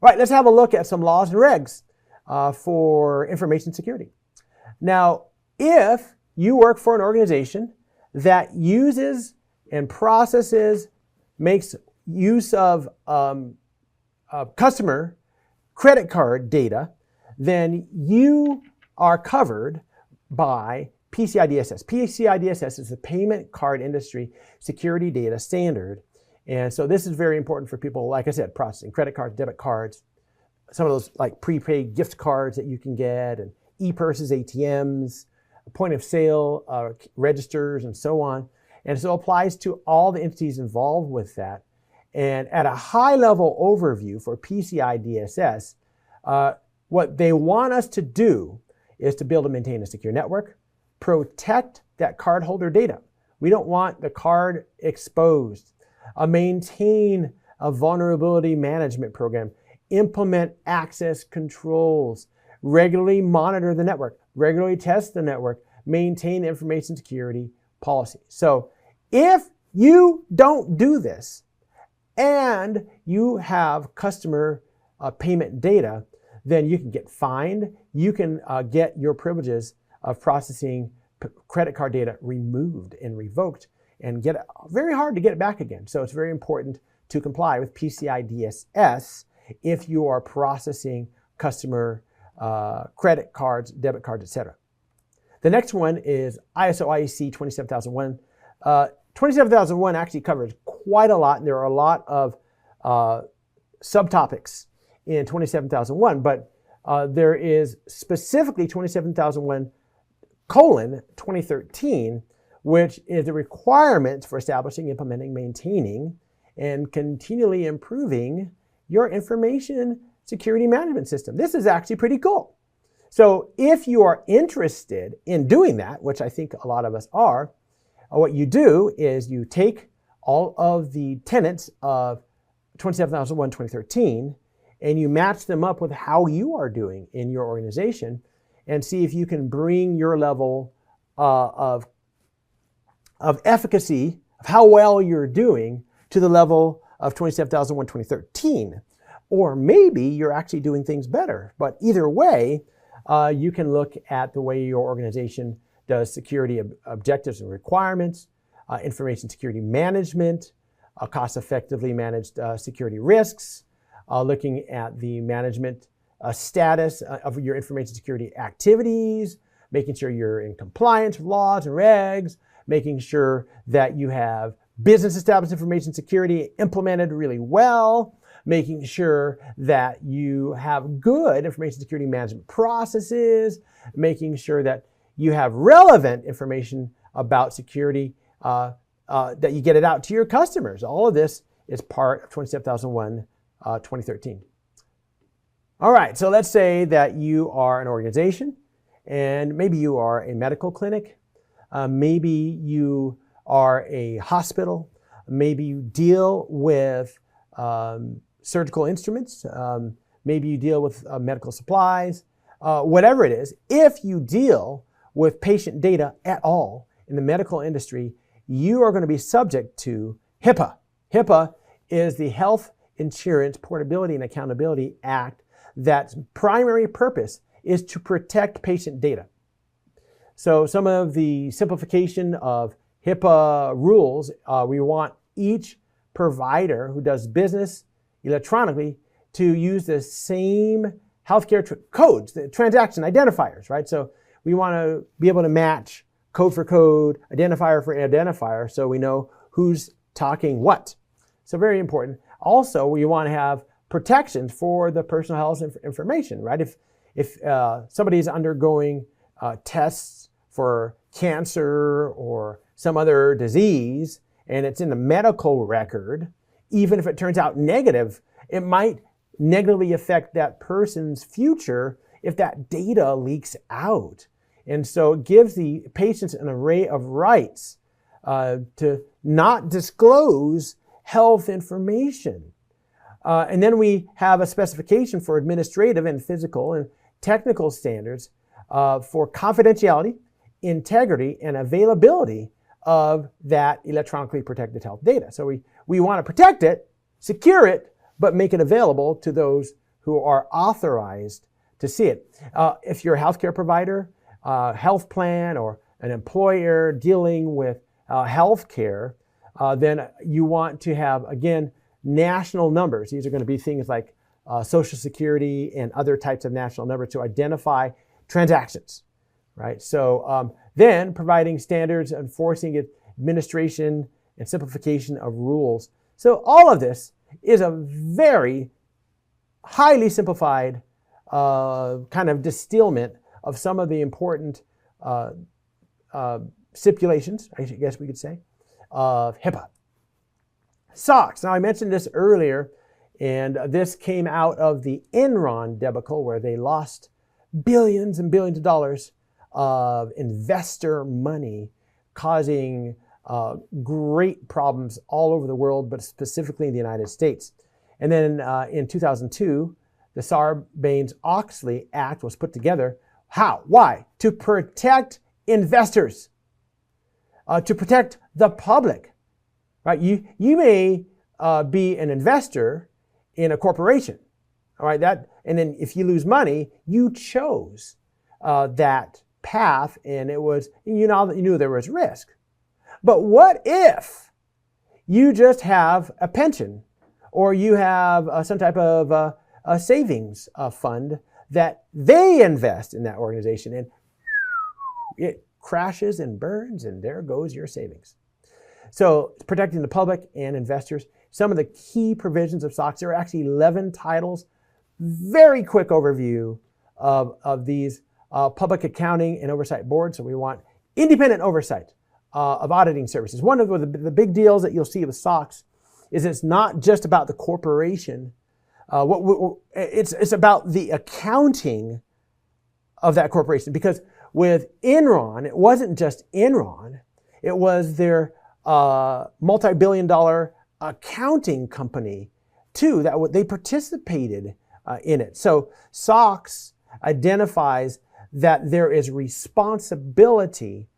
All right, let's have a look at some laws and regs for information security. Now, if you work for an organization that uses and processes, makes use of customer credit card data, then you are covered by PCI DSS. PCI DSS is the payment card industry security data standard. And so this is very important for people, like I said, processing credit cards, debit cards, some of those like prepaid gift cards that you can get, and e-purses, ATMs, point of sale registers, and so on. And so it applies to all the entities involved with that. And at a high level overview for PCI DSS, what they want us to do is to build and maintain a secure network, protect that cardholder data. We don't want the card exposed. Maintain a vulnerability management program, implement access controls, regularly monitor the network, regularly test the network, maintain information security policy. So if you don't do this and you have customer payment data, then you can get fined. You can get your privileges of processing credit card data removed and revoked, and get it very hard to get it back again. So it's very important to comply with PCI DSS if you are processing customer credit cards, debit cards, etc. The next one is ISO IEC 27001. 27001 actually covers quite a lot, and there are a lot of subtopics in 27001, but there is specifically 27001:2013, which is the requirements for establishing, implementing, maintaining, and continually improving your information security management system. This is actually pretty cool. So if you are interested in doing that, which I think a lot of us are, what you do is you take all of the tenets of 27001:2013 and you match them up with how you are doing in your organization and see if you can bring your level of efficacy, of how well you're doing, to the level of 27001:2013. Or maybe you're actually doing things better. But either way, you can look at the way your organization does security objectives and requirements, information security management, cost-effectively managed security risks, looking at the management status of your information security activities, making sure you're in compliance with laws and regs, making sure that you have business established information security implemented really well, making sure that you have good information security management processes, making sure that you have relevant information about security, that you get it out to your customers. All of this is part of 27001:2013. All right, so let's say that you are an organization, and maybe you are a medical clinic, maybe you are a hospital, maybe you deal with surgical instruments, maybe you deal with medical supplies, whatever it is. If you deal with patient data at all in the medical industry, you are going to be subject to HIPAA. HIPAA is the Health Insurance Portability and Accountability Act that's primary purpose is to protect patient data. So some of the simplification of HIPAA rules, we want each provider who does business electronically to use the same healthcare codes, the transaction identifiers, right? So we want to be able to match code for code, identifier for identifier, so we know who's talking what. So very important. Also, we want to have protections for the personal health information, right? If somebody is undergoing tests for cancer or some other disease, and it's in the medical record, even if it turns out negative, it might negatively affect that person's future if that data leaks out. And so it gives the patients an array of rights to not disclose health information. And then we have a specification for administrative and physical and technical standards for confidentiality, integrity, and availability of that electronically protected health data. So we want to protect it, secure it, but make it available to those who are authorized to see it. If you're a healthcare provider, health plan, or an employer dealing with healthcare, then you want to have, again, national numbers. These are going to be things like Social Security and other types of national numbers to identify transactions, right? So then providing standards, enforcing administration, and simplification of rules. So all of this is a very highly simplified kind of distillment of some of the important stipulations, I guess we could say, of HIPAA. SOX. Now, I mentioned this earlier, and this came out of the Enron debacle, where they lost billions and billions of dollars of investor money, causing great problems all over the world, but specifically in the United States. And then in 2002, the Sarbanes-Oxley Act was put together. How? Why? To protect investors, to protect the public, right? You may be an investor in a corporation, all right? And then if you lose money, you chose that path, and it was, you knew there was risk. But what if you just have a pension, or you have some type of a savings fund that they invest in that organization, and it crashes and burns, and there goes your savings. So protecting the public and investors. Some of the key provisions of SOX, there are actually 11 titles. Very quick overview of these public accounting and oversight boards. So we want independent oversight of auditing services. One of the big deals that you'll see with SOX is it's not just about the corporation. It's about the accounting of that corporation. Because with Enron, it wasn't just Enron. It was their multi-billion-dollar accounting company, too, that they participated in it. So SOX identifies that there is responsibility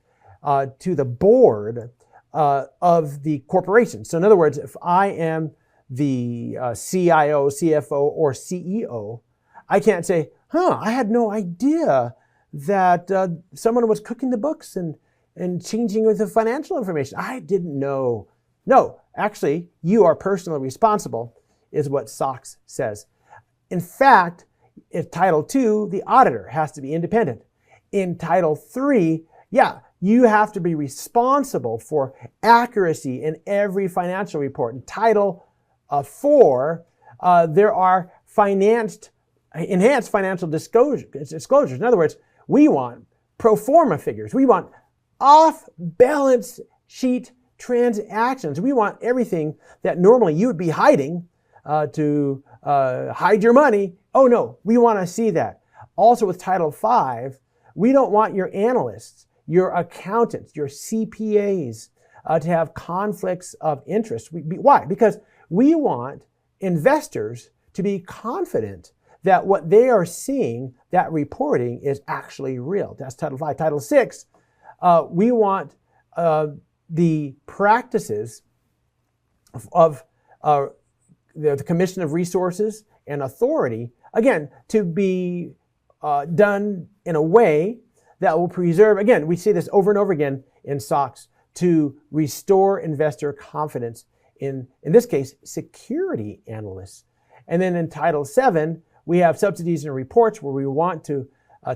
to the board of the corporation. So in other words, if I am the CIO, CFO, or CEO, I can't say, I had no idea that someone was cooking the books and changing with the financial information. I didn't know. No, actually, you are personally responsible, is what SOX says. In fact, in Title II, the auditor has to be independent. In Title III, you have to be responsible for accuracy in every financial report. In Title IV, there are enhanced financial disclosures. In other words, we want pro forma figures. We want off-balance sheet transactions. We want everything that normally you would be hiding to hide your money. Oh no, we want to see that. Also with Title V, we don't want your analysts, your accountants, your CPAs to have conflicts of interest. Why? Because we want investors to be confident that what they are seeing, that reporting, is actually real. That's Title V. Title VI, we want the practices of the Commission of Resources and Authority, again, to be done in a way that will preserve, again, we see this over and over again in SOX, to restore investor confidence in this case, security analysts. And then in Title VII, we have subsidies and reports, where we want to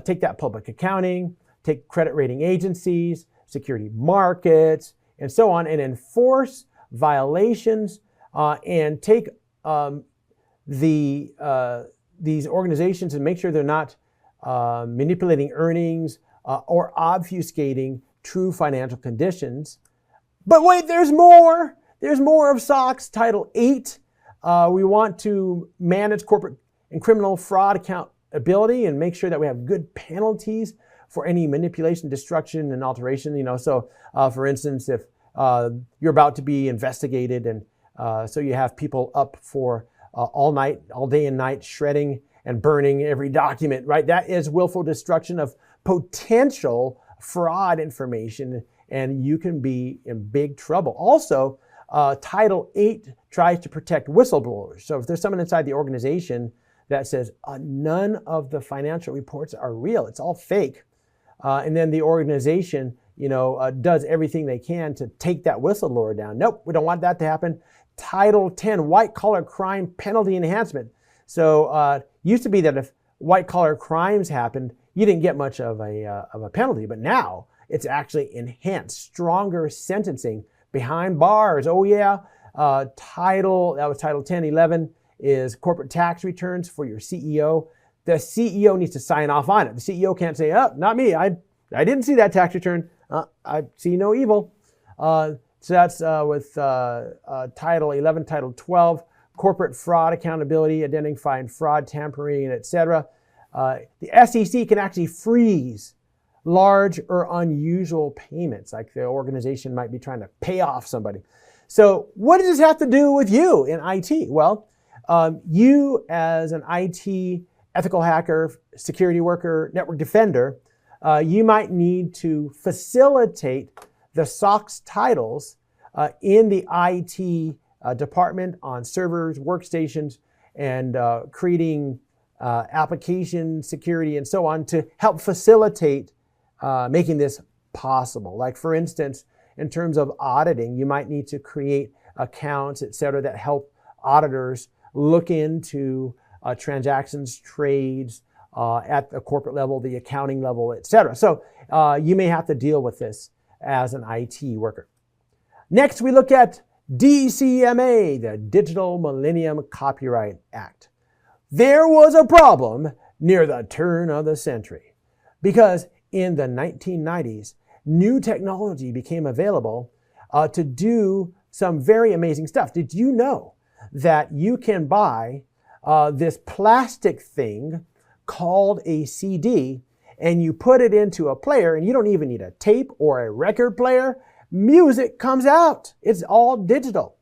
take that public accounting, take credit rating agencies, security markets, and so on, and enforce violations and take these organizations and make sure they're not manipulating earnings or obfuscating true financial conditions. But wait, there's more. There's more of SOX. Title VIII, we want to manage corporate and criminal fraud accountability and make sure that we have good penalties for any manipulation, destruction, and alteration. So for instance, if you're about to be investigated, and so you have people up for all day and night, shredding and burning every document, right? That is willful destruction of potential fraud information, and you can be in big trouble. Also, Title VIII tries to protect whistleblowers. So if there's someone inside the organization that says none of the financial reports are real. It's all fake. And then the organization, does everything they can to take that whistleblower down. Nope, we don't want that to happen. Title 10, white-collar crime penalty enhancement. So used to be that if white-collar crimes happened, you didn't get much of a penalty. But now it's actually enhanced, stronger sentencing behind bars. Oh yeah, that was Title 10. 11 is corporate tax returns for your CEO. The CEO needs to sign off on it. The CEO can't say, oh, not me. I didn't see that tax return. I see no evil. So that's with Title 11, Title 12, corporate fraud accountability, identifying fraud, tampering, etc. The SEC can actually freeze large or unusual payments, like the organization might be trying to pay off somebody. So what does this have to do with you in IT? Well, you as an IT ethical hacker, security worker, network defender, you might need to facilitate the SOX titles in the IT department on servers, workstations, and creating application security and so on to help facilitate making this possible. Like for instance, in terms of auditing, you might need to create accounts, et cetera, that help auditors look into transactions, trades at the corporate level, the accounting level, et cetera. So you may have to deal with this as an IT worker. Next, we look at DCMA, the Digital Millennium Copyright Act. There was a problem near the turn of the century because in the 1990s, new technology became available to do some very amazing stuff. Did you know that you can buy this plastic thing called a CD and you put it into a player and you don't even need a tape or a record player? Music comes out. It's all digital.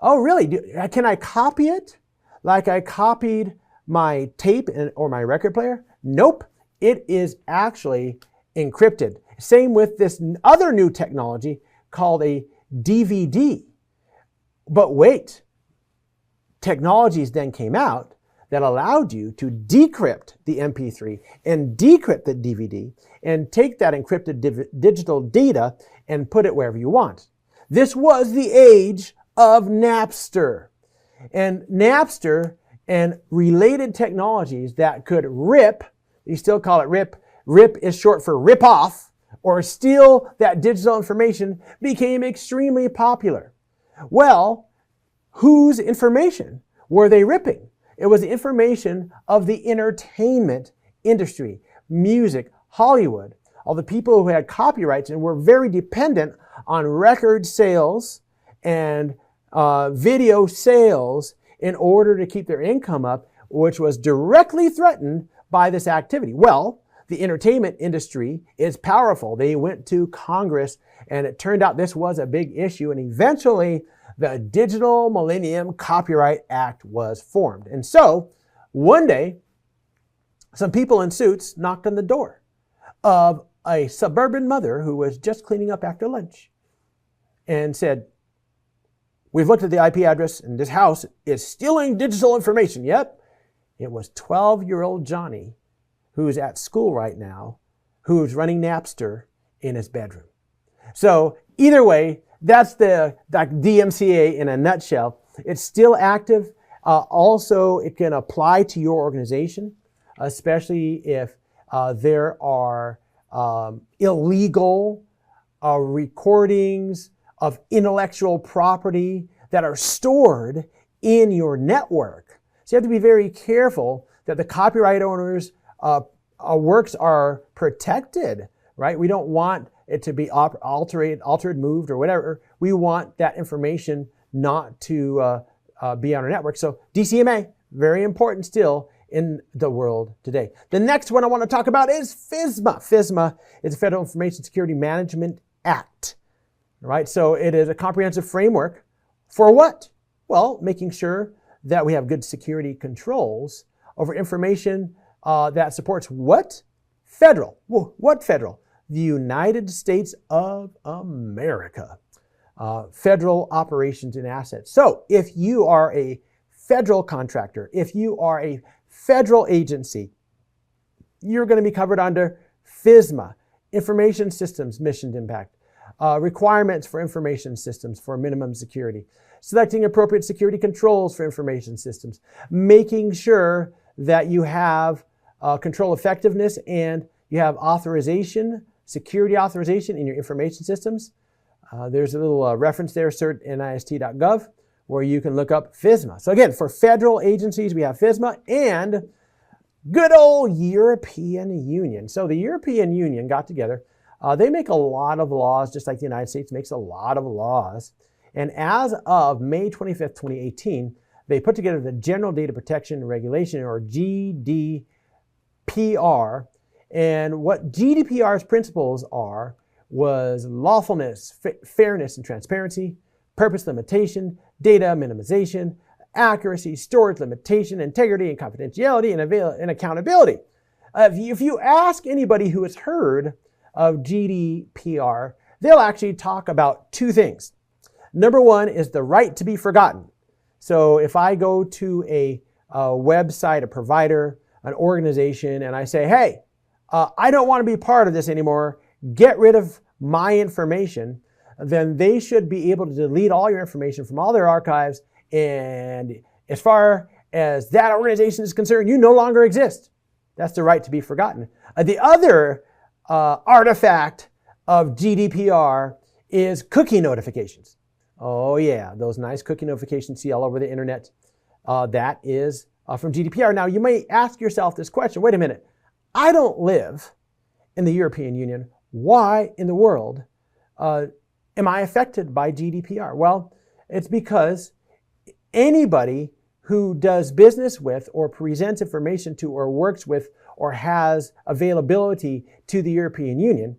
Oh, really? Can I copy it like I copied my tape or my record player? Nope. It is actually encrypted. Same with this other new technology called a DVD. But wait, technologies then came out that allowed you to decrypt the MP3 and decrypt the DVD and take that encrypted digital data and put it wherever you want. This was the age of Napster. And Napster and related technologies that could rip, you still call it rip, rip is short for rip off, or steal that digital information, became extremely popular. Well, whose information were they ripping? It was the information of the entertainment industry, music, Hollywood, all the people who had copyrights and were very dependent on record sales and video sales in order to keep their income up, which was directly threatened by this activity. Well, the entertainment industry is powerful. They went to Congress and it turned out this was a big issue, and eventually the Digital Millennium Copyright Act was formed. And so one day, some people in suits knocked on the door of a suburban mother who was just cleaning up after lunch and said, "We've looked at the IP address and this house is stealing digital information." Yep, it was 12-year-old Johnny, who's at school right now, who's running Napster in his bedroom. So either way, that's the DMCA in a nutshell. It's still active. Also, it can apply to your organization, especially if there are illegal recordings of intellectual property that are stored in your network. So you have to be very careful that the copyright owners' works are protected, right? We don't want it to be altered, moved, or whatever. We want that information not to be on our network. So DCMA, very important still in the world today. The next one I want to talk about is FISMA. FISMA is the Federal Information Security Management Act, right? So it is a comprehensive framework for what? Well, making sure that we have good security controls over information that supports what? Federal. Well, what federal? The United States of America. Federal operations and assets. So if you are a federal contractor, if you are a federal agency, you're going to be covered under FISMA, Information Systems Mission Impact, requirements for information systems for minimum security, selecting appropriate security controls for information systems, making sure that you have control effectiveness and you have authorization, security authorization in your information systems. There's a little reference there, cert.nist.gov, where you can look up FISMA. So again, for federal agencies, we have FISMA and good old European Union. So the European Union got together. They make a lot of laws, just like the United States makes a lot of laws. And as of May 25th, 2018, they put together the General Data Protection Regulation, or GDPR. And what GDPR's principles are was lawfulness, fairness and transparency, purpose limitation, data minimization, accuracy, storage limitation, integrity and confidentiality, and accountability. If you ask anybody who has heard of GDPR, they'll actually talk about two things. Number one is the right to be forgotten. So if I go to a website, a provider, an organization, and I say, hey, I don't want to be part of this anymore, get rid of my information, then they should be able to delete all your information from all their archives. And as far as that organization is concerned, you no longer exist. That's the right to be forgotten. The other artifact of GDPR is cookie notifications. Oh yeah, those nice cookie notifications you see all over the internet. That is from GDPR. Now you may ask yourself this question, wait a minute, I don't live in the European Union. Why in the world am I affected by GDPR? Well, it's because anybody who does business with or presents information to or works with or has availability to the European Union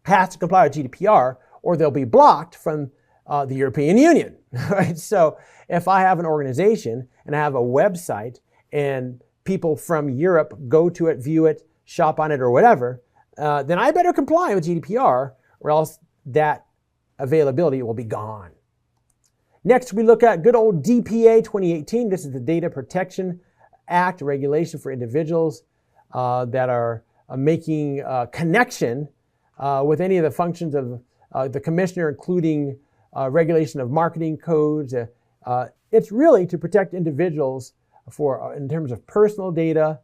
has to comply with GDPR, or they'll be blocked from the European Union, right? So if I have an organization and I have a website and people from Europe go to it, view it, shop on it, or whatever, then I better comply with GDPR, or else that availability will be gone. Next, we look at good old DPA 2018. This is the Data Protection Act, regulation for individuals that are making connection with any of the functions of the commissioner, including regulation of marketing codes. It's really to protect individuals in terms of personal data,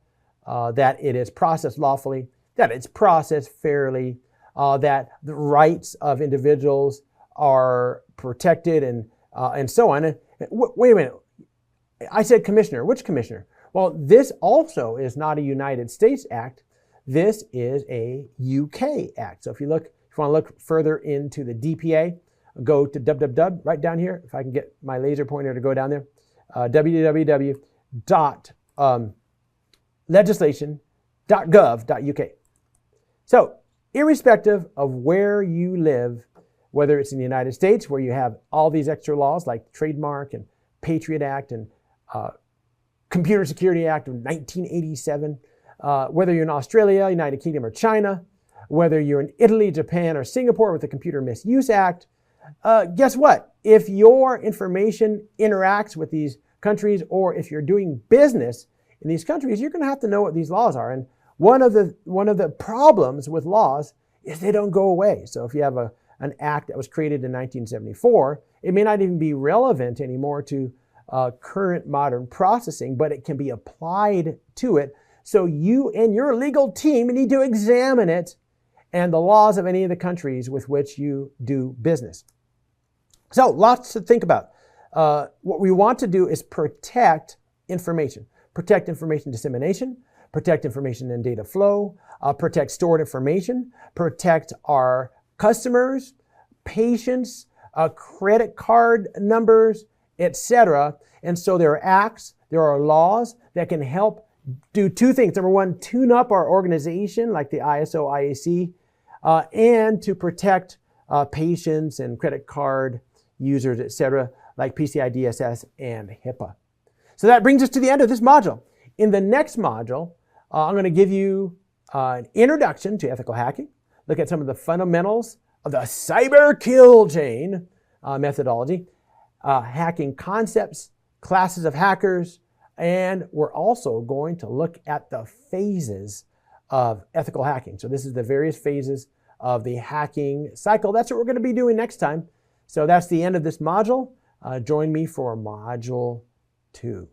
that it is processed lawfully, that it's processed fairly, that the rights of individuals are protected, and so on. Wait a minute. I said commissioner. Which commissioner? Well, this also is not a United States act. This is a UK act. So if you want to look further into the DPA, go to www, right down here, if I can get my laser pointer to go down there, www.legislation.gov.uk. So irrespective of where you live, whether it's in the United States, where you have all these extra laws like Trademark and Patriot Act and Computer Security Act of 1987, whether you're in Australia, United Kingdom, or China, whether you're in Italy, Japan, or Singapore with the Computer Misuse Act, guess what? If your information interacts with these countries, or if you're doing business in these countries, you're going to have to know what these laws are. And one of the problems with laws is they don't go away. So if you have an act that was created in 1974, it may not even be relevant anymore to current modern processing, but it can be applied to it. So you and your legal team need to examine it and the laws of any of the countries with which you do business. So lots to think about. What we want to do is protect information dissemination, protect information and data flow, protect stored information, protect our customers, patients, credit card numbers, etc. And so there are acts, there are laws that can help do two things. Number one, tune up our organization like the ISO, IAC, and to protect patients and credit card users, etc., like PCI DSS and HIPAA. So that brings us to the end of this module. In the next module, I'm going to give you an introduction to ethical hacking, look at some of the fundamentals of the cyber kill chain methodology, hacking concepts, classes of hackers, And we're also going to look at the phases of ethical hacking. So this is the various phases of the hacking cycle. That's what we're going to be doing next time. So that's the end of this module. Join me for Module 2.